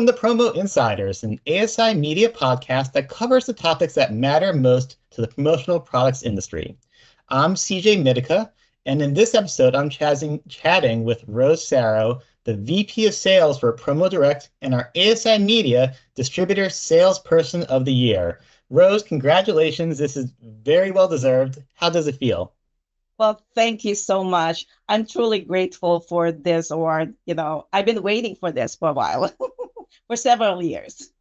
Welcome to Promo Insiders, an ASI media podcast that covers the topics that matter most to the promotional products industry. I'm CJ Mitica, and in this episode, I'm chatting with Rose Saro, the VP of Sales for Promo Direct and our ASI Media Distributor Salesperson of the Year. Rose, congratulations. This is very well deserved. How does it feel? Well, thank you so much. I'm truly grateful for this award. I've been waiting for this for a while, for several years.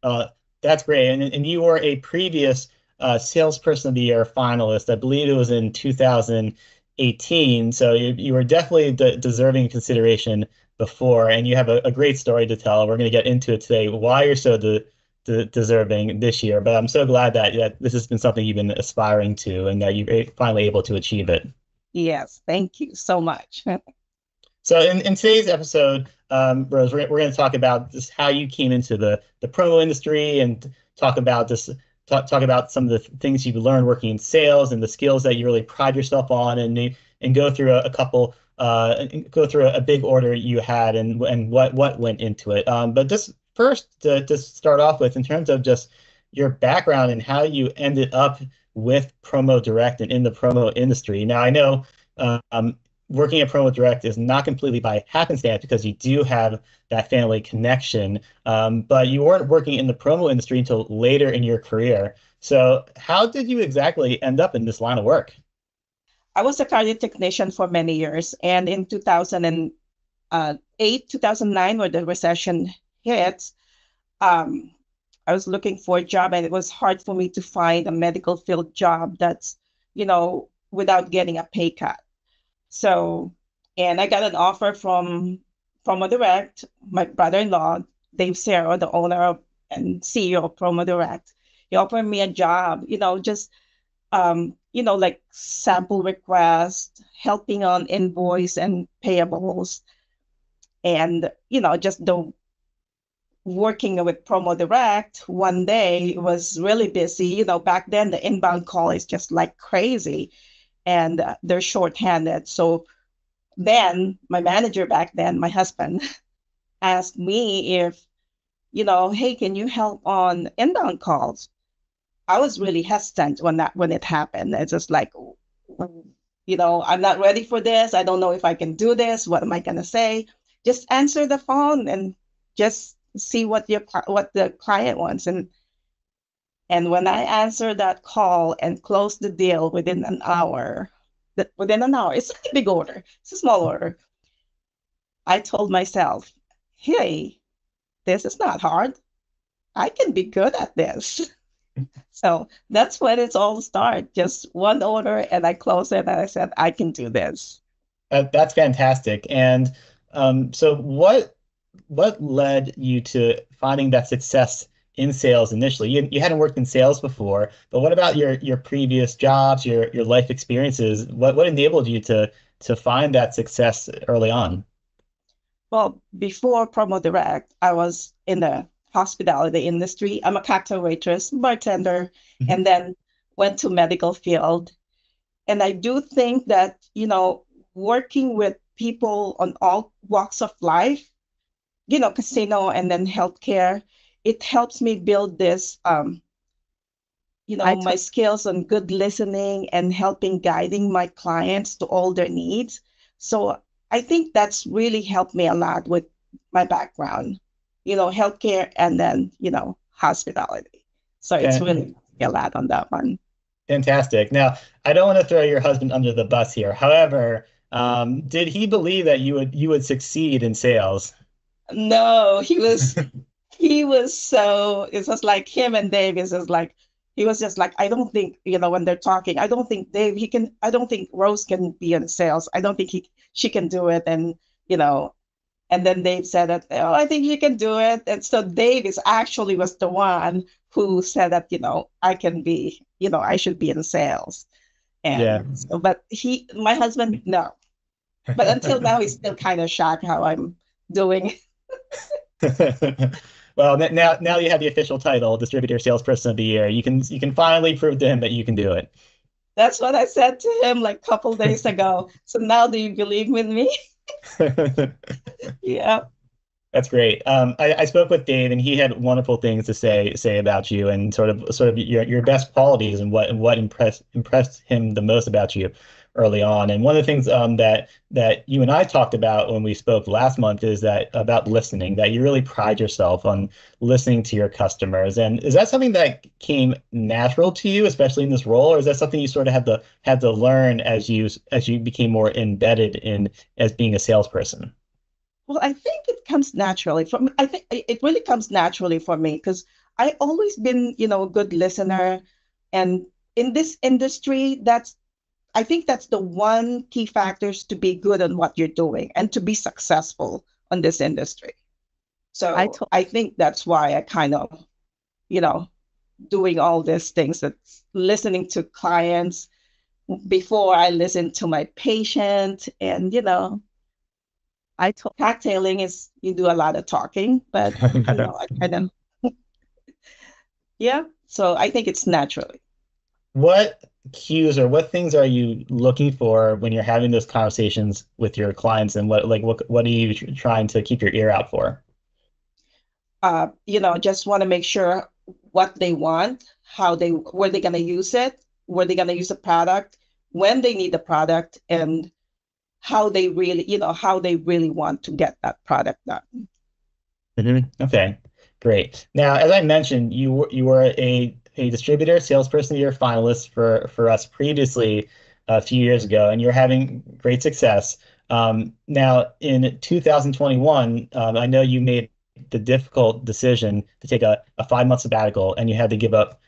Uh, that's great. And you were a previous Salesperson of the Year finalist. I believe it was in 2018. So you were definitely deserving consideration before, and you have a great story to tell. We're going to get into it today, why you're so deserving this year. But I'm so glad that this has been something you've been aspiring to and that you're finally able to achieve it. Yes, thank you so much. So in today's episode, Rose, we're going to talk about just how you came into the promo industry and talk about some of the things you've learned working in sales and the skills that you really pride yourself on, and go through go through a big order you had and what went into it. But just first to start off with, in terms of just your background and how you ended up with Promo Direct and in the promo industry. Now I know. Working at Promo Direct is not completely by happenstance because you do have that family connection, but you weren't working in the promo industry until later in your career. So how did you exactly end up in this line of work? I was a cardiac technician for many years, and in 2008, 2009, when the recession hit, I was looking for a job, and it was hard for me to find a medical field job that's, without getting a pay cut. So, and I got an offer from a direct, my brother-in-law, Dave Sarro, the owner and CEO of Promo Direct. He offered me a job, just like sample request, helping on invoice and payables, and just the working with Promo Direct. One day was really busy. Back then the inbound call is just like crazy, and they're shorthanded. So then my manager back then, my husband, asked me if, hey, can you help on inbound calls? I was really hesitant when it happened. It's just like, I'm not ready for this. I don't know if I can do this. What am I gonna say? Just answer the phone and just see what the client wants. And when I answered that call and closed the deal within an hour, it's not a big order, it's a small order. I told myself, hey, this is not hard. I can be good at this. So that's when it's all started. Just one order, and I closed it, and I said, I can do this. That's fantastic. And so what led you to finding that success in sales initially? You hadn't worked in sales before, but what about your previous jobs, your life experiences? What enabled you to find that success early on? Well, before Promo Direct, I was in the hospitality industry. I'm a cocktail waitress, bartender, Mhm. and then went to medical field. And I do think that, working with people on all walks of life, casino and then healthcare, it helps me build this, my skills on good listening and helping guiding my clients to all their needs. So I think that's really helped me a lot with my background, healthcare and then, hospitality. So it's Fan- really a lot on that one. Fantastic. Now, I don't want to throw your husband under the bus here. However, did he believe that you would succeed in sales? No, he was so, it's just like him and Dave is just like, he was just like, I don't think, when they're talking, I don't think Rose can be in sales. I don't think she can do it. You know, and then Dave said that, oh, I think you can do it. And so Dave is actually was the one who said that, I can be, I should be in sales. Yeah. And so, but my husband, no. But until now, he's still kind of shocked how I'm doing. Well, now you have the official title, Distributor Salesperson of the Year. You can finally prove to him that you can do it. That's what I said to him like a couple days ago. So now do you believe with me? Yeah. That's great. I spoke with Dave, and he had wonderful things to say about you, and sort of your best qualities and what impressed him the most about you early on. And one of the things that you and I talked about when we spoke last month is that about listening, that you really pride yourself on listening to your customers. And is that something that came natural to you, especially in this role, or is that something you sort of had to learn as you became more embedded in as being a salesperson? Well, I think it comes naturally from, I think it really comes naturally for me because I always been, a good listener. And in this industry, I think that's the one key factors to be good on what you're doing and to be successful on this industry. So I think that's why I kind of, you know, doing all these things, that's listening to clients before I listen to my patient. And, cocktailing is you do a lot of talking, but, I kind of, yeah. So I think it's naturally. What cues or what things are you looking for when you're having those conversations with your clients, and what are you trying to keep your ear out for? Just want to make sure what they want, where they're going to use it, where they're going to use the product, when they need the product, and how they really want to get that product done. Okay, great. Now, as I mentioned, you were a distributor salesperson of the year finalist for us previously a few years ago, and you're having great success. Now, in 2021, I know you made the difficult decision to take a 5 month sabbatical, and you had to give up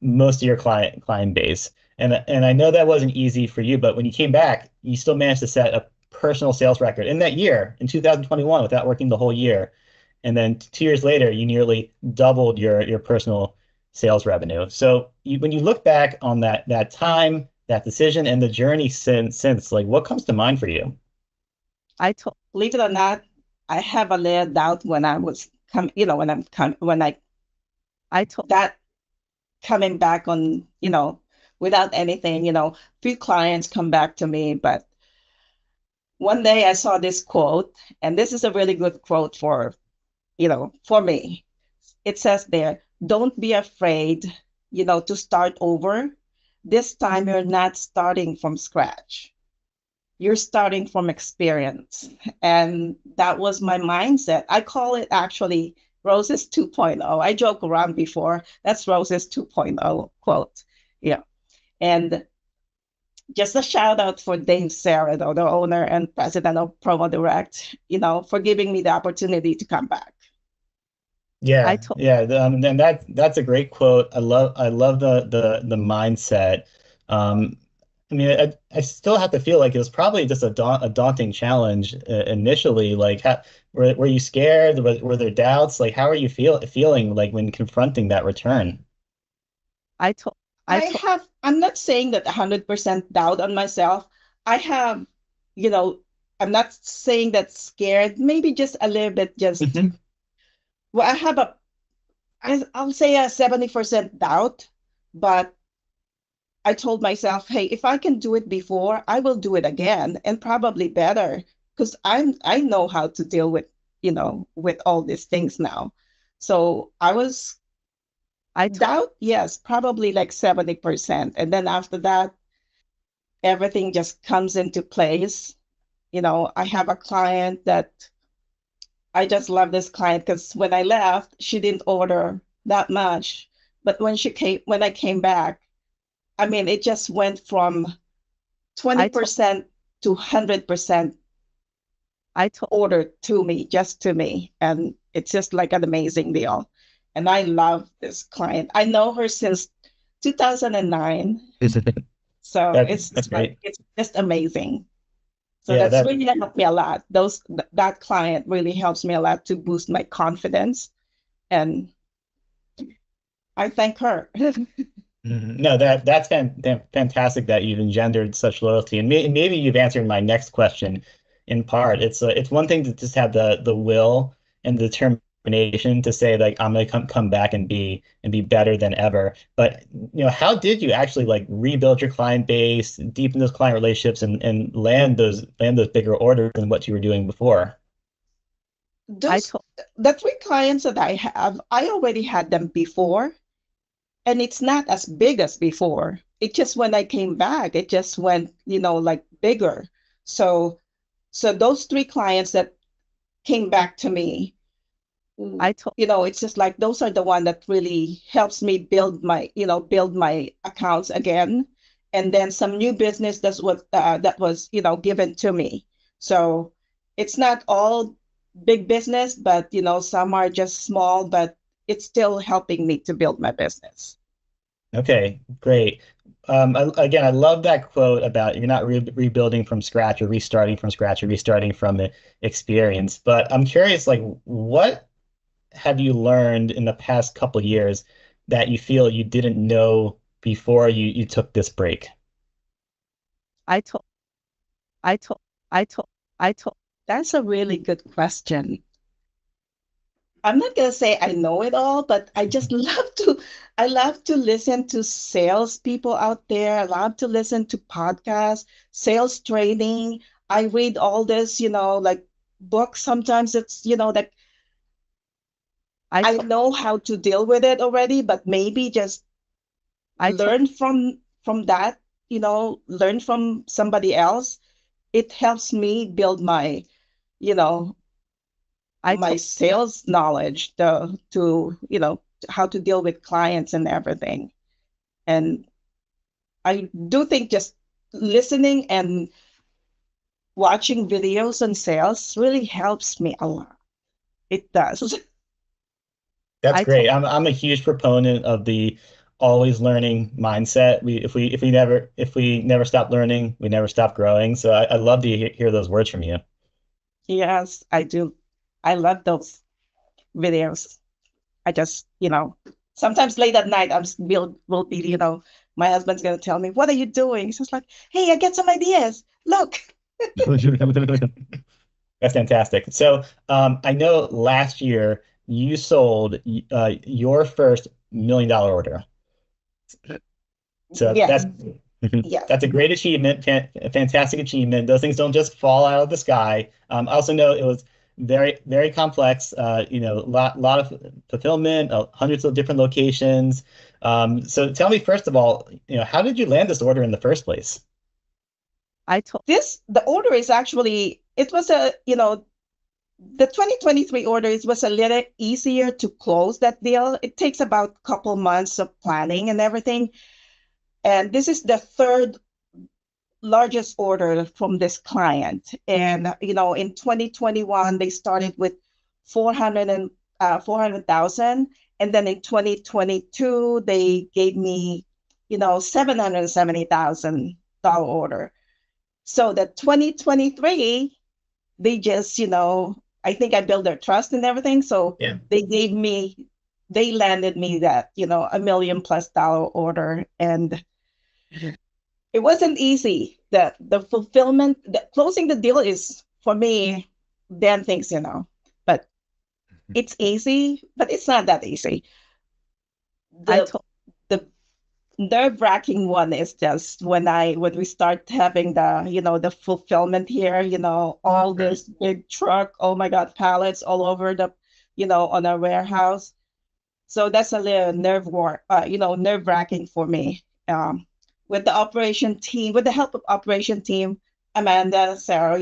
most of your client base. And I know that wasn't easy for you, but when you came back, you still managed to set a personal sales record in that year, in 2021, without working the whole year. And then 2 years later, you nearly doubled your personal sales revenue. So when you look back on that time, that decision, and the journey since, like, what comes to mind for you? Believe it or not, I have a little doubt when I was when I told that coming back on, without anything, few clients come back to me, but one day I saw this quote, and this is a really good quote for me. It says there, don't be afraid, to start over. This time you're not starting from scratch. You're starting from experience. And that was my mindset. I call it actually Rose's 2.0. I joke around before. That's Rose's 2.0 quote. Yeah. And just a shout out for Dave Sarro, the owner and president of Promo Direct, for giving me the opportunity to come back. Yeah. And that's a great quote. I love the mindset. Um, I mean, I still have to feel like it was probably just a daunting challenge initially. Like, were you scared? Were there doubts? Like, how are you feeling like when confronting that return? I'm not saying that 100% doubt on myself. I have, you know, I'm not saying that scared, maybe just a little bit, Mhm. well, I'll say a 70% doubt, but I told myself, hey, if I can do it before, I will do it again and probably better because I know how to deal with all these things now. So I doubt, yes, probably like 70%. And then after that, everything just comes into place. I have a client that I just love this client because when I left, she didn't order that much. But when I came back, I mean, it just went from 20% to 100% ordered to me, just to me. And it's just like an amazing deal. And I love this client. I know her since 2009. So it's That's just like, great. it's just amazing. So Yeah, that's that really helped me a lot. That client really helps me a lot to boost my confidence. And I thank her. Mhm. No, that's fantastic that you've engendered such loyalty, and maybe you've answered my next question in part. It's one thing to just have the will and the determination to say, like, I'm gonna come back and be better than ever. But how did you actually, like, rebuild your client base, deepen those client relationships, and land those bigger orders than what you were doing before? those the three clients that I have, I already had them before, and it's not as big as before. It just when I came back, it just went, like bigger. So so those three clients that came back to me, it's just like those are the one that really helps me build my accounts again. And then some new business that was given to me. So it's not all big business, but some are just small, but it's still helping me to build my business. Okay, great. Again, I love that quote about you're not rebuilding from scratch or restarting from scratch or restarting from the experience. But I'm curious, like, what have you learned in the past couple years that you feel you didn't know before you took this break? That's a really good question. I'm not gonna say I know it all, but I just I love to listen to sales people out there. I love to listen to podcasts, sales training. I read all this, like books. Sometimes it's, that I know how to deal with it already, but maybe just learn from that, learn from somebody else. It helps me build you know, my sales knowledge to how to deal with clients and everything. And I do think just listening and watching videos on sales really helps me a lot. It does. That's great. I'm a huge proponent of the always learning mindset. If we never stop learning, we never stop growing. So I love to hear those words from you. Yes, I do. I love those videos. I just, sometimes late at night, will be, my husband's gonna tell me, "What are you doing?" He's just like, "Hey, I get some ideas. Look." That's fantastic. So I know last year you sold your first $1 million order. So Yes, that's yes. that's a great achievement, a fantastic achievement. Those things don't just fall out of the sky. I also know it was very, very complex. A lot of fulfillment, hundreds of different locations. So tell me, first of all, how did you land this order in the first place? The order is actually, it was the 2023 orders was a little easier to close that deal. It takes about a couple months of planning and everything. And this is the third largest order from this client. And, in 2021, they started with 400,000. And then in 2022, they gave me, $770,000 order. So the 2023, they just, I think I built their trust and everything. So Yeah. they landed me that, $1 million+ order. And it wasn't easy. The fulfillment, closing the deal is for me, Dan thinks, but it's easy, but it's not that easy. The nerve-wracking one is just when we start having the fulfillment here, all this big truck, oh my God, pallets all over on our warehouse. So that's a little nerve-wracking for me. With the help of operation team, Amanda, Sarro,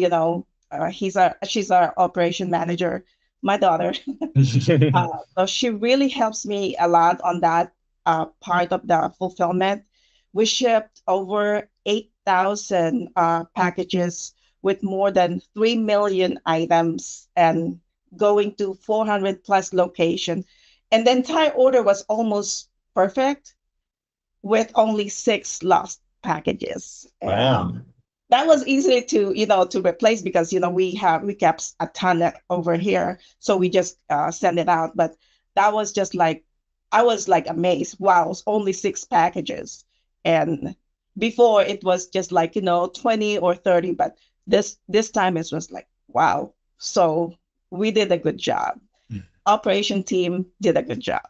she's our operation manager, my daughter. So she really helps me a lot on that part of the fulfillment. We shipped over 8,000 packages with more than 3 million items and going to 400 plus location. And the entire order was almost perfect with only 6 lost packages. And Wow. that was easy to replace because we kept a ton over here, so we just send it out. But that was just like I was like amazed. Wow, it's only 6 packages, and before it was just like 20 or 30, but this time it was like wow. So we did a good job. Operation team did a good job.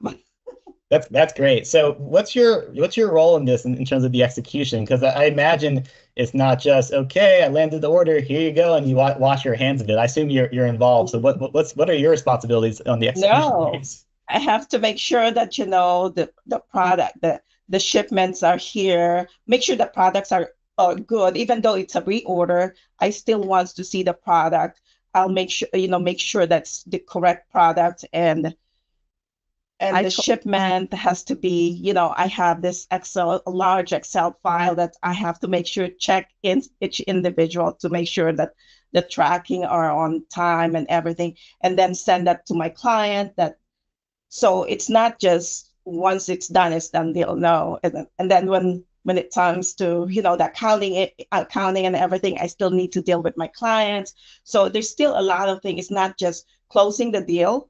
That's great. So what's your role in this in terms of the execution? Because I imagine it's not just okay, I landed the order, here you go, and you wa wash your hands of it. I assume you're involved. So what are your responsibilities on the execution No, phase? I have to make sure that the product, the shipments are here. Make sure the products are good. Even though it's a reorder, I still want to see the product. I'll make sure that's the correct product and the shipment has to be, I have this a large Excel file that I have to make sure check in each individual to make sure that the tracking are on time and everything, and then send that to my client. That so it's not just once it's done deal. No, and then when it comes to the accounting and everything, I still need to deal with my clients. So there's still a lot of things. It's not just closing the deal.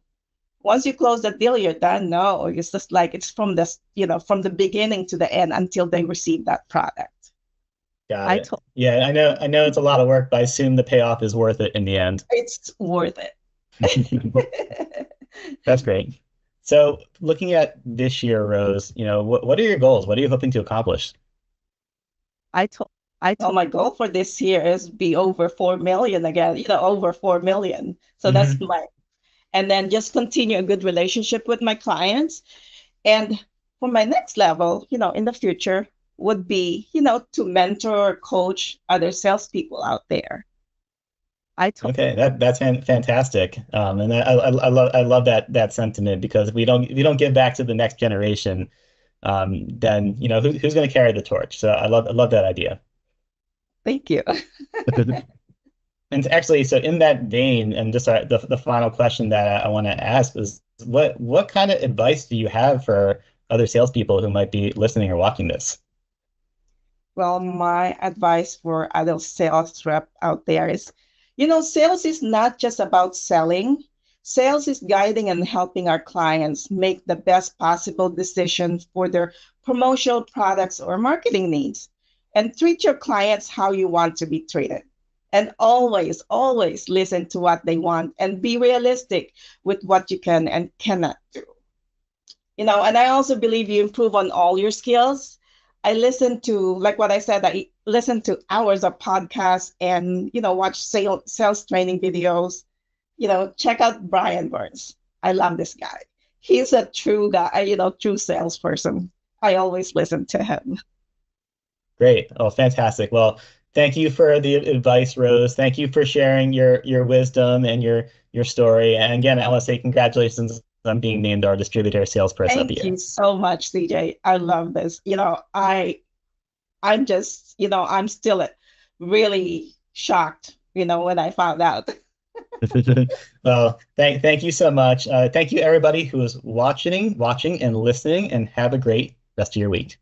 Once you close the deal, you're done. No, it's just like it's from the beginning to the end until they receive that product. Got it. Yeah, I know it's a lot of work, but I assume the payoff is worth it in the end. It's worth it. That's great. So looking at this year, Rose, what are your goals? What are you hoping to accomplish? Well, my goal for this year is be over 4 million again, over 4 million. So that's Hmm. my, and then just continue a good relationship with my clients. And for my next level, in the future would be, to mentor or coach other salespeople out there. Okay, that's fantastic. And I love that sentiment because if we don't give back to the next generation, then who's going to carry the torch? So I love that idea. Thank you. And actually, so in that vein, and just the final question that I want to ask is, what kind of advice do you have for other salespeople who might be listening or watching this? Well, my advice for adult sales rep out there is, sales is not just about selling. Sales is guiding and helping our clients make the best possible decisions for their promotional products or marketing needs. And treat your clients how you want to be treated. And always, always listen to what they want and be realistic with what you can and cannot do. And I also believe you improve on all your skills. I listen to, like what I said, I listen to hours of podcasts and, watch sales training videos. Check out Brian Burns. I love this guy. He's a true guy, true salesperson. I always listen to him. Great. Oh, fantastic. Well, thank you for the advice, Rose. Thank you for sharing your wisdom and your story. And again, I want to say congratulations on being named our distributor salesperson of the Thank year. you so much, CJ. I love this. I'm just, I'm still really shocked, when I found out. Well, thank you so much. Thank you everybody who is watching and listening, and have a great rest of your week.